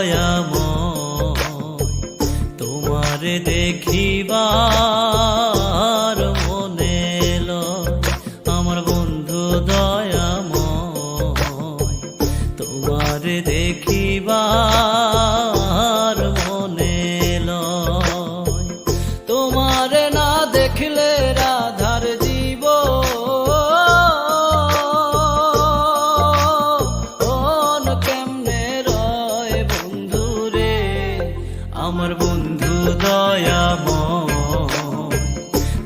দয়াময়, তোমারে দেখিবার মনে লয়। আমার বন্ধু দয়াময়, তোমারে দেখিবার মনে লয়। তোমারে না দেখলে রাধার জীব কেমনে রয় বন্ধুরে। আমার বন্ধু দয়াময়,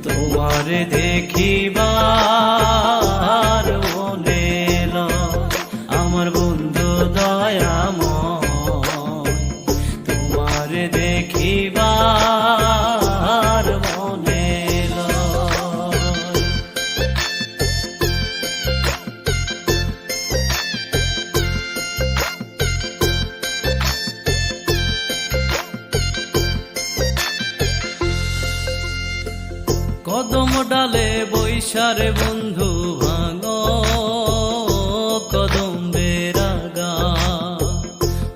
তোমারে দেখিবার মনে লয়। আমার বন্ধু দয়াময়, তোমারে দেখিবার মনে লয়। কদম ডালে বৈশারে বন্ধু ভাঙো কদম্বের আগা।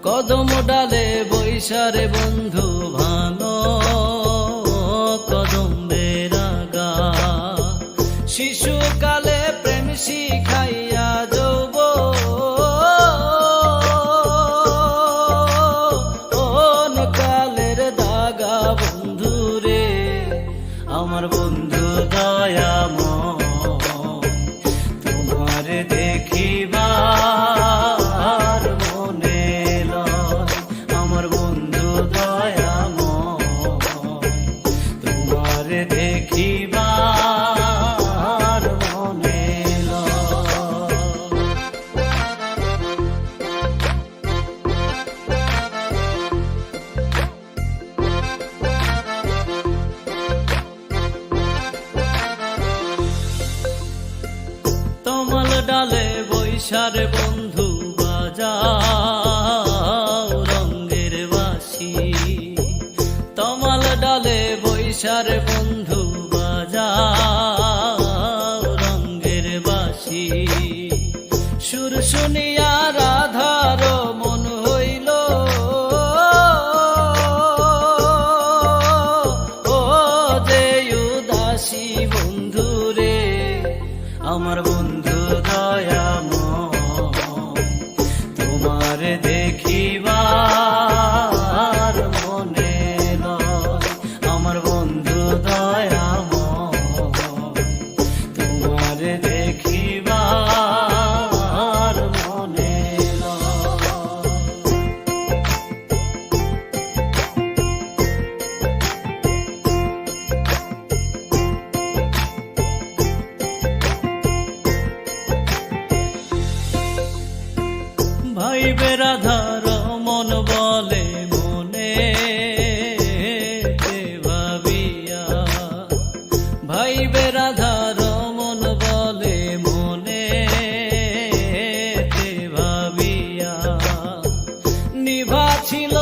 কদম ডালে বৈশারে বন্ধু ভাঙো কদম্বের আগা। শিশুকালে প্রেম শিখাইয়া যৌবন কালের দাগা বন্ধুরে। আমার বন্ধু দয়াময়, তোমারে দেখিবার মনে লয়। আমার বন্ধু দয়াময়, তোমারে দেখিবার মনে লয়। তমাল ডালে বৈশারে বন্ধু বাজাও রঙ্গের বাঁশি। তমাল ডালে বৈশারে বন্ধু বাজাও রঙ্গের বাঁশি। সুর শুনিয়া রাধার মন হইল ও যে উদাসী বন্ধুরে। আমার বন্ধু দয়াময়, তোমারে দেখিবার মনে লয়। আমার বন্ধু দয়াময়, তোমারে দেখিবার মনে লয়। ভাইবে রাধার মন বলে মনে ভাবিয়া। ভাইবে রাধার মন বলে মনে ভাবিয়া। নিভা ছিল